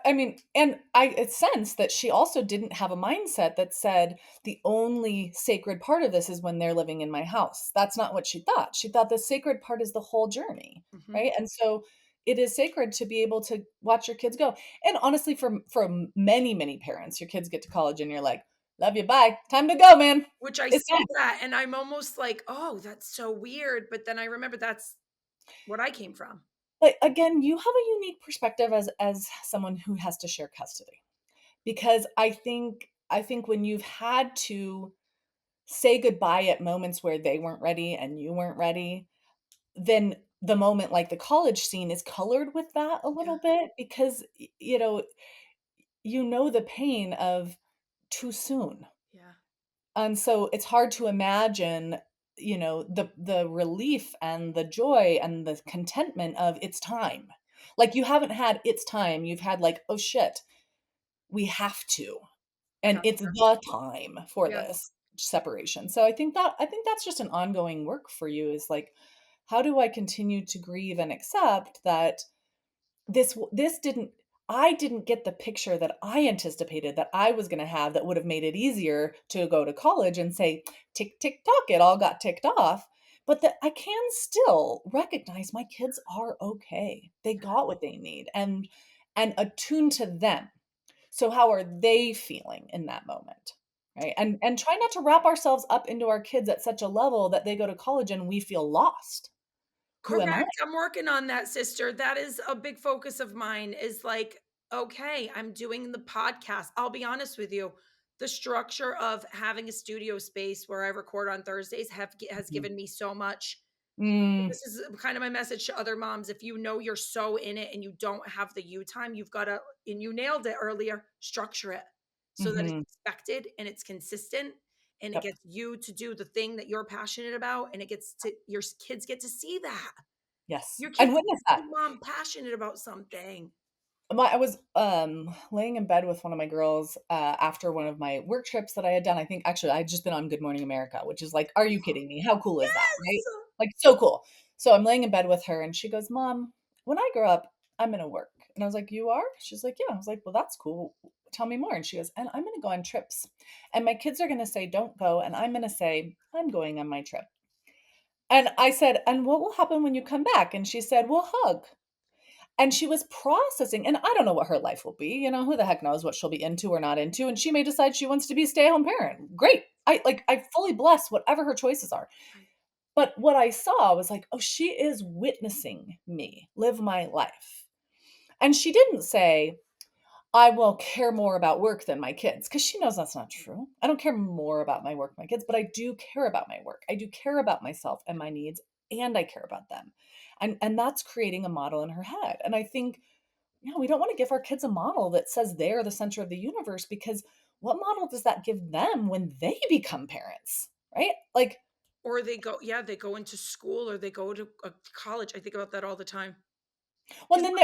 Speaker 2: I mean, and I sense that she also didn't have a mindset that said the only sacred part of this is when they're living in my house. That's not what she thought. She thought the sacred part is the whole journey,
Speaker 1: Mhm.
Speaker 2: right? And so it is sacred to be able to watch your kids go. And honestly, for many many parents, your kids get to college and you're like, "Love you, bye, time to go, man.
Speaker 1: Which I
Speaker 2: It's
Speaker 1: see
Speaker 2: time."
Speaker 1: that and I'm almost like, oh, that's so weird. But then I remember that's what I came from.
Speaker 2: But again, you have a unique perspective as someone who has to share custody because I think when you've had to say goodbye at moments where they weren't ready and you weren't ready, then the moment like the college scene is colored with that a
Speaker 1: Yeah.
Speaker 2: little bit because you know the pain of too soon.
Speaker 1: Yeah.
Speaker 2: And so it's hard to imagine, the relief and the joy and the contentment of it's time. Like you haven't had it's time, you've had like, oh shit, we have to. And it's
Speaker 1: Gotcha.
Speaker 2: the time for
Speaker 1: Yes.
Speaker 2: this separation. So I think that's just an ongoing work for you is like, how do I continue to grieve and accept that this didn't I didn't get the picture that I anticipated that I was gonna have that would have made it easier to go to college and say, "Tick, tick, tock, it all got ticked off." But that I can still recognize my kids are okay. They got what they need and attune to them. So how are they feeling in that moment? Right? And try not to wrap ourselves up into our kids at such a level that they go to college and we feel lost. Who am I?
Speaker 1: Correct. I'm working on that, sister. That is a big focus of mine is like, okay, I'm doing the podcast. I'll be honest with you. The structure of having a studio space where I record on Thursdays has
Speaker 2: Mhm.
Speaker 1: given me so much.
Speaker 2: Mm,
Speaker 1: This is kind of my message to other moms. If you know you're so in it and you don't have the you time, you've got to, and you nailed it earlier, structure it so that it's
Speaker 2: mhm.
Speaker 1: expected and it's consistent and it
Speaker 2: Yep.
Speaker 1: gets you to do the thing that you're passionate about and it gets to your kids get to see that.
Speaker 2: Yes.
Speaker 1: Your kids
Speaker 2: And
Speaker 1: get
Speaker 2: witness
Speaker 1: to see
Speaker 2: that.
Speaker 1: mom passionate about something.
Speaker 2: I was, laying in bed with one of my girls, after one of my work trips that I had done. I think actually I had just been on Good Morning America, which is like, are you kidding me? How cool is that, right?
Speaker 1: Yes.
Speaker 2: Like, so cool. So I'm laying in bed with her and she goes, "Mom, when I grow up, I'm gonna work." And I was like, "You are?" She's like, "Yeah." I was like, "Well, that's cool. Tell me more." And she goes, "And I'm gonna go on trips. And my kids are gonna say, 'Don't go,' and I'm gonna say, 'I'm going on my trip.'" And I said, "And what will happen when you come back?" And she said, "We'll hug." And she was processing, and I don't know what her life will be, who the heck knows what she'll be into or not into, and she may decide she wants to be a stay-at-home parent. Great. I fully bless whatever her choices are.
Speaker 1: Right.
Speaker 2: But what I saw was like, "Oh, she is witnessing me live my life." And she didn't say, "I will care more about work than my kids," because she knows that's not true. I don't care more about my work, my kids, but I do care about my work. I do care about myself and my needs, and I care about them. And that's creating a model in her head. And I think we don't want to give our kids a model that says they're the center of the universe, because what model does that give them when they become parents, right? Like,
Speaker 1: Or they go, yeah, they go into school or they go to college. I think about that all the time.
Speaker 2: well,
Speaker 1: Because
Speaker 2: then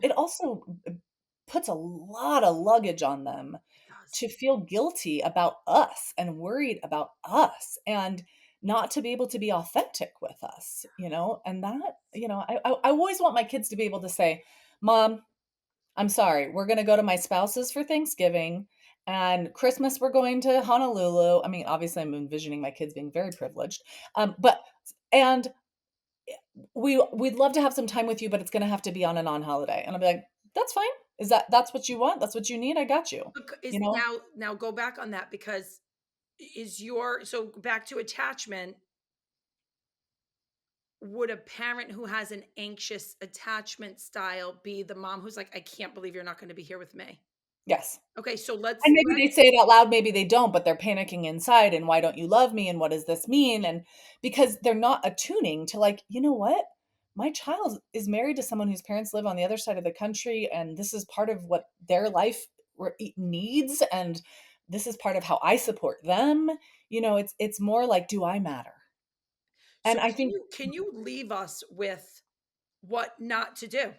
Speaker 2: it also puts a lot of luggage on them
Speaker 1: it does.
Speaker 2: to feel guilty about us and worried about us and not to be able to be authentic with us, and that, I always want my kids to be able to say, "Mom, I'm sorry, we're gonna go to my spouse's for Thanksgiving, and Christmas, we're going to Honolulu." I mean, obviously, I'm envisioning my kids being very privileged, but and we'd love to have some time with you, but it's gonna have to be on a non-holiday. And I'll be like, "That's fine. That's what you want? That's what you need? I got you."
Speaker 1: Look, is
Speaker 2: You know?
Speaker 1: now go back on that because is your so back to attachment, would a parent who has an anxious attachment style be the mom who's like, "I can't believe you're not gonna be here with me."
Speaker 2: Yes.
Speaker 1: Okay, so
Speaker 2: And maybe they say it out loud, maybe they don't, but they're panicking inside, and, "Why don't you love me, and what does this mean?" And because they're not attuning to, like, "You know what? My child is married to someone whose parents live on the other side of the country, and this is part of what their life needs, and this is part of how I support them." It's more like, "Do I matter?"
Speaker 1: so
Speaker 2: And I think
Speaker 1: can you leave us with what not to do?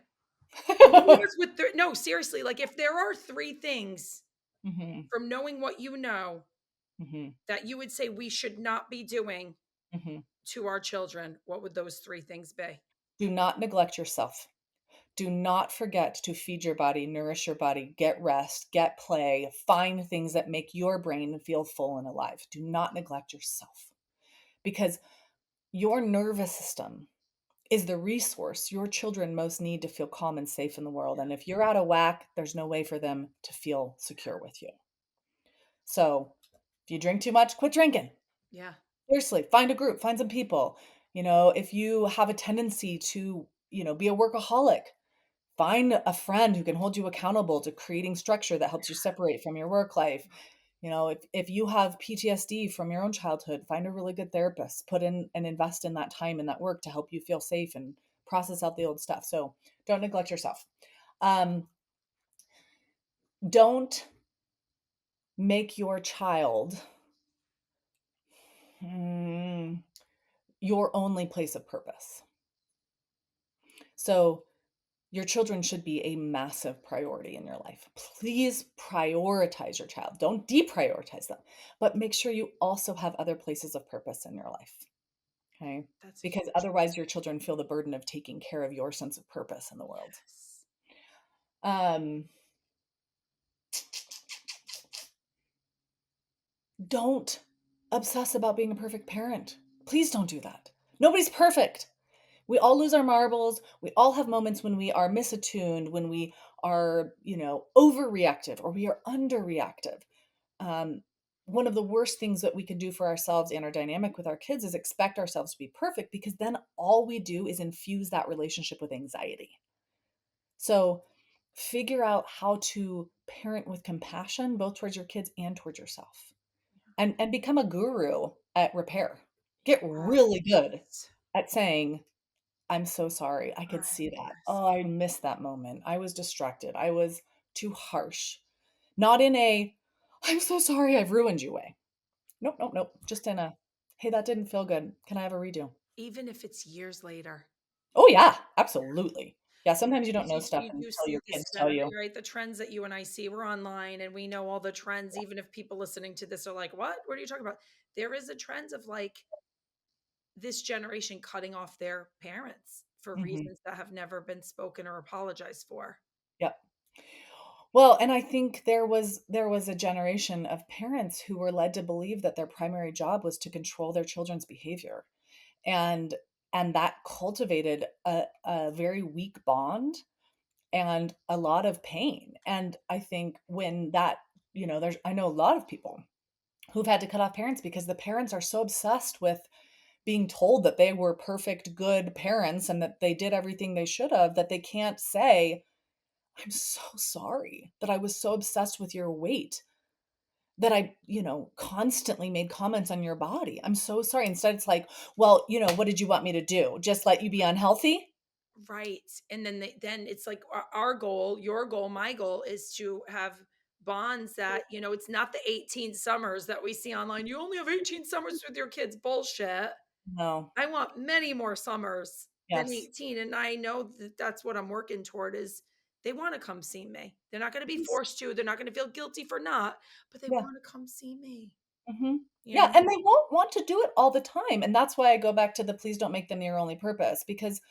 Speaker 1: Can you leave us with no, seriously, like, if there are 3 things
Speaker 2: Mhm,
Speaker 1: from knowing what you know
Speaker 2: mhm,
Speaker 1: that you would say we should not be doing
Speaker 2: mhm.
Speaker 1: to our children, what would those 3 things be?
Speaker 2: Do not neglect yourself. Do not forget to feed your body, nourish your body, get rest, get play, find things that make your brain feel full and alive. Do not neglect yourself, because your nervous system is the resource your children most need to feel calm and safe in the world. And if you're out of whack, there's no way for them to feel secure with you. So if you drink too much, quit drinking.
Speaker 1: Yeah.
Speaker 2: Seriously, find a group, find some people. If you have a tendency to, be a workaholic, find a friend who can hold you accountable to creating structure that helps you separate from your work life. If you have PTSD from your own childhood, find a really good therapist. Put in and invest in that time and that work to help you feel safe and process out the old stuff. So don't neglect yourself. Um, don't make your child mm, your only place of purpose. So your children should be a massive priority in your life. Please prioritize your child. Don't deprioritize them, but make sure you also have other places of purpose in your life. Okay.
Speaker 1: That's
Speaker 2: Because
Speaker 1: huge.
Speaker 2: otherwise, your children feel the burden of taking care of your sense of purpose in the world.
Speaker 1: Yes.
Speaker 2: Um, don't obsess about being a perfect parent. Please don't do that. Nobody's perfect. We all lose our marbles. We all have moments when we are misattuned, when we are, overreactive or we are underreactive. um, One of the worst things that we can do for ourselves and our dynamic with our kids is expect ourselves to be perfect, because then all we do is infuse that relationship with anxiety. So figure out how to parent with compassion, both towards your kids and towards yourself, and become a guru at repair. Get really good. at saying, "I'm so sorry." I could
Speaker 1: Ah,
Speaker 2: see that.
Speaker 1: yes.
Speaker 2: Oh, I missed that moment. I was distracted. I was too harsh. Not in a, "I'm so sorry I've ruined you" way. Nope, nope, nope. Just in a, "Hey, that didn't feel good. Can I have a redo?"
Speaker 1: Even if it's years later.
Speaker 2: Oh, yeah, absolutely. Yeah, sometimes you don't
Speaker 1: Because
Speaker 2: know stuff
Speaker 1: you do
Speaker 2: until
Speaker 1: see
Speaker 2: your
Speaker 1: this
Speaker 2: kids tell
Speaker 1: generally,
Speaker 2: you.
Speaker 1: right? The trends that you and I see, we're online and we know all the trends, even if people listening to this are like, "What? What are you talking about?" There is a trend of, like, this generation cutting off their parents for
Speaker 2: Mhm.
Speaker 1: reasons that have never been spoken or apologized for.
Speaker 2: Yep. Well, and I think there was a generation of parents who were led to believe that their primary job was to control their children's behavior, and that cultivated a very weak bond and a lot of pain, and I think when that, there's I know a lot of people who've had to cut off parents because the parents are so obsessed with being told that they were perfect, good parents and that they did everything they should have, that they can't say, "I'm so sorry that I was so obsessed with your weight, that I, constantly made comments on your body. I'm so sorry." Instead, it's like, "Well, what did you want me to do? Just let you be unhealthy?"
Speaker 1: Right. And then it's like our goal, your goal, my goal is to have bonds that, it's not the 18 summers that we see online. You only have 18 summers with your kids. Bullshit.
Speaker 2: No.
Speaker 1: I want many more summers than
Speaker 2: Yes.
Speaker 1: 18, and I know that that's what I'm working toward is they wanna come see me. They're not gonna be
Speaker 2: Yes.
Speaker 1: forced to, they're not gonna feel guilty for not, but they
Speaker 2: Yeah.
Speaker 1: wanna come see me,
Speaker 2: Mhm.
Speaker 1: you
Speaker 2: Yeah,
Speaker 1: know?
Speaker 2: and they won't want to do it all the time, and that's why I go back to the please don't make them your only purpose because,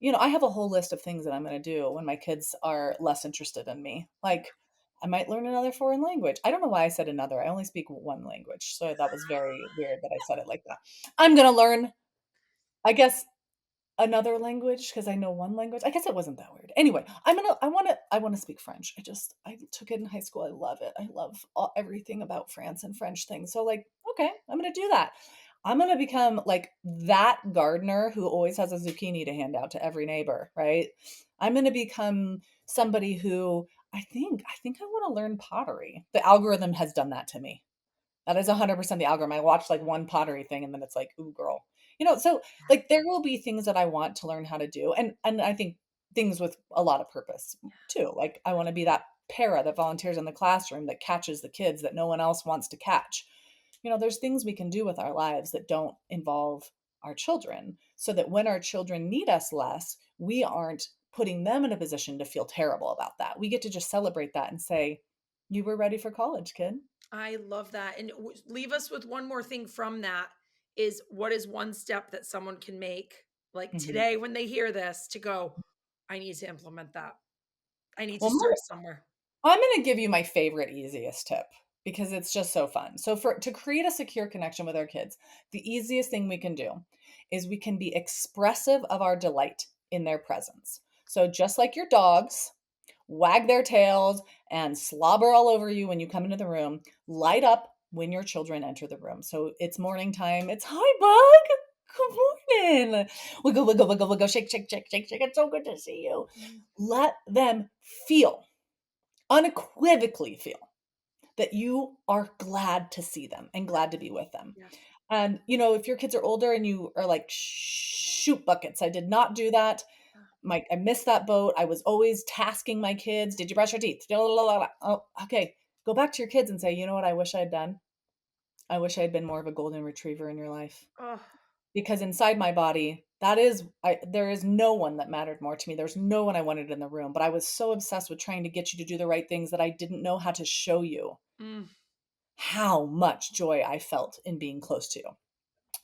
Speaker 2: I have a whole list of things that I'm gonna do when my kids are less interested in me. Like, I might learn another foreign language. I don't know why I said another. I only speak one language, so that was very weird that I said it like that. I'm gonna learn, I guess, another language because I know one language. I guess it wasn't that weird. Anyway, I wanna speak French. I took it in high school. I love it. I love everything about France and French things. So, like, okay, I'm gonna do that. I'm gonna become like that gardener who always has a zucchini to hand out to every neighbor, right? I'm gonna become somebody who I think I wanna learn pottery. The algorithm has done that to me. That is 100% the algorithm. I watched, like, one pottery thing, and then it's like, "Ooh, girl." So, like, there will be things that I want to learn how to do, and I think things with a lot of purpose, too. Like, I wanna be that para that volunteers in the classroom that catches the kids that no one else wants to catch. There's things we can do with our lives that don't involve our children, so that when our children need us less, we aren't putting them in a position to feel terrible about that. We get to just celebrate that and say, "You were ready for college, kid."
Speaker 1: I love that, and leave us with one more thing from that is what is one step that someone can make, like,
Speaker 2: Mhm.
Speaker 1: today when they hear this to go, "I need to implement that. I need to
Speaker 2: Well,
Speaker 1: start somewhere."
Speaker 2: I'm gonna give you my favorite easiest tip because it's just so fun. So to create a secure connection with our kids, the easiest thing we can do is we can be expressive of our delight in their presence. So just like your dogs wag their tails and slobber all over you when you come into the room, light up when your children enter the room. So it's morning time. It's hi, bug. Good morning. Wiggle, wiggle, wiggle, wiggle, shake, shake, shake, shake, shake. It's so good to see you.
Speaker 1: Mm,
Speaker 2: Let them feel, unequivocally feel that you are glad to see them and glad to be with them.
Speaker 1: yes.
Speaker 2: And, if your kids are older and you are like, shoot buckets, I did not do that. I missed that boat. I was always tasking my kids. Did you brush your teeth? Oh, okay. Go back to your kids and say, you know what I wish I had done? I wish I had been more of a golden retriever in your life.
Speaker 1: Oh,
Speaker 2: Because inside my body, there is no one that mattered more to me. There's no one I wanted in the room, but I was so obsessed with trying to get you to do the right things that I didn't know how to show you
Speaker 1: mm.
Speaker 2: how much joy I felt in being close to you.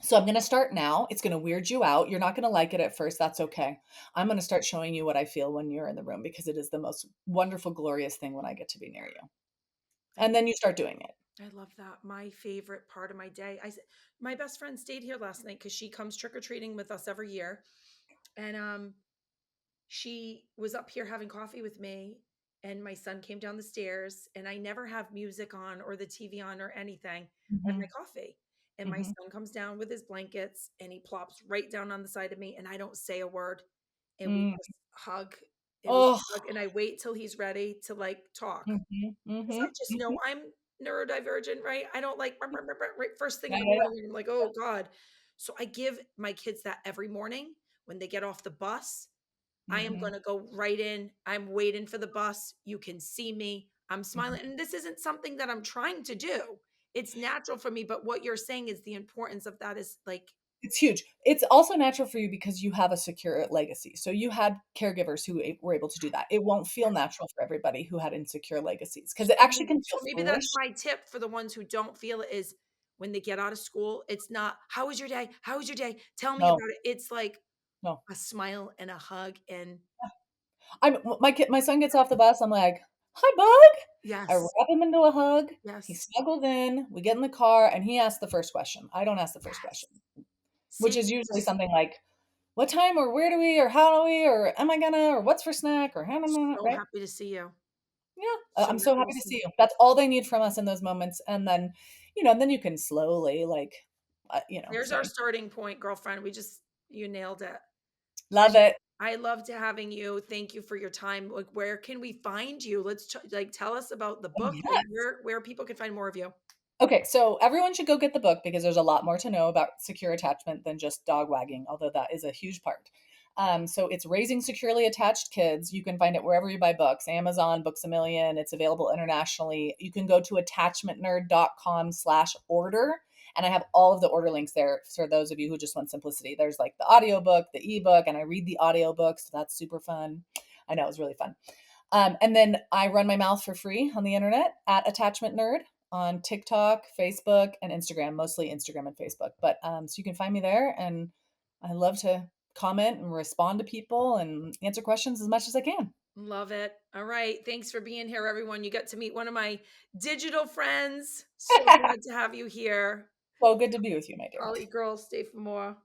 Speaker 2: So I'm going to start now. It's going to weird you out. You're not going to like it at first. That's okay. I'm going to start showing you what I feel when you're in the room because it is the most wonderful, glorious thing when I get to be near you.
Speaker 1: I
Speaker 2: And then you start doing it.
Speaker 1: I love that. My favorite part of my day. My best friend stayed here last night because she comes trick or treating with us every year, and she was up here having coffee with me, and my son came down the stairs, and I never have music on or the TV on or anything. I have my
Speaker 2: Mhm,
Speaker 1: coffee, and my
Speaker 2: mhm,
Speaker 1: son comes down with his blankets, and he plops right down on the side of me, and I don't say a word, and we
Speaker 2: mm.
Speaker 1: just hug, and we
Speaker 2: Oh,
Speaker 1: just hug, and I wait till he's ready to like talk.
Speaker 2: mhm,
Speaker 1: 'Cause I
Speaker 2: mhm,
Speaker 1: just know
Speaker 2: mhm.
Speaker 1: I'm neurodivergent, right? I don't like right first thing
Speaker 2: Yeah,
Speaker 1: in the
Speaker 2: yeah,
Speaker 1: morning, I'm like, "Oh god." So I give my kids that every morning when they get off the bus. I am
Speaker 2: Mhm.
Speaker 1: going to go right in. I'm waiting for the bus. You can see me. I'm
Speaker 2: Mhm.
Speaker 1: smiling. And this isn't something that I'm trying to do. It's natural for me. But what you're saying is the importance of that is like,
Speaker 2: It's huge. It's also natural for you because you have a secure legacy. So you had caregivers who were able to do that. It won't feel
Speaker 1: yes.
Speaker 2: natural for everybody who had insecure legacies because
Speaker 1: So,
Speaker 2: it actually can feel
Speaker 1: maybe that's
Speaker 2: foolish.
Speaker 1: my tip for the ones who don't feel it is when they get out of school, it's not, how was your day? How was your day? Tell me
Speaker 2: No,
Speaker 1: about it. It's like
Speaker 2: no.
Speaker 1: a smile and a hug. And
Speaker 2: My son gets off the bus, I'm like, "Hi, bug." I
Speaker 1: yes,
Speaker 2: wrap him into a hug, he
Speaker 1: yes,
Speaker 2: snuggles in, we get in the car, and he asks the first question. I don't ask the first
Speaker 1: yes.
Speaker 2: question, which
Speaker 1: See,
Speaker 2: is usually something like, "What time or where do we or how do we or am I gonna or what's for snack or how,"
Speaker 1: so
Speaker 2: right?
Speaker 1: happy to see you.
Speaker 2: Yeah,
Speaker 1: So
Speaker 2: I'm so
Speaker 1: happy to
Speaker 2: happy to
Speaker 1: see
Speaker 2: see
Speaker 1: you.
Speaker 2: you. That's all they need from us in those moments, and then, and then you can slowly, like,
Speaker 1: There's our
Speaker 2: say,
Speaker 1: starting point, girlfriend. You nailed it.
Speaker 2: "Love it."
Speaker 1: I loved having you. Thank you for your time. Like, where can we find you? Like tell us about the
Speaker 2: Oh,
Speaker 1: book and
Speaker 2: yes.
Speaker 1: where people can find more of you.
Speaker 2: Okay, so everyone should go get the book because there's a lot more to know about secure attachment than just dog wagging, although that is a huge part. So it's Raising Securely Attached Kids. You can find it wherever you buy books, Amazon, Books a Million. It's available internationally. You can go to attachmentnerd.com/order. And I have all of the order links there for those of you who just want simplicity. There's like the audiobook, the ebook, and I read the audiobooks. So that's super fun. I know it was really fun. And then I run my mouth for free on the internet at Attachment Nerd on TikTok, Facebook, and Instagram, mostly Instagram and Facebook. But so you can find me there, and I love to comment and respond to people and answer questions as much as I can.
Speaker 1: Love it. All right. Thanks for being here, everyone. You got to meet one of my digital friends. So glad to have you here.
Speaker 2: So good to be with you, my dear.
Speaker 1: I'll eat girls, stay for more.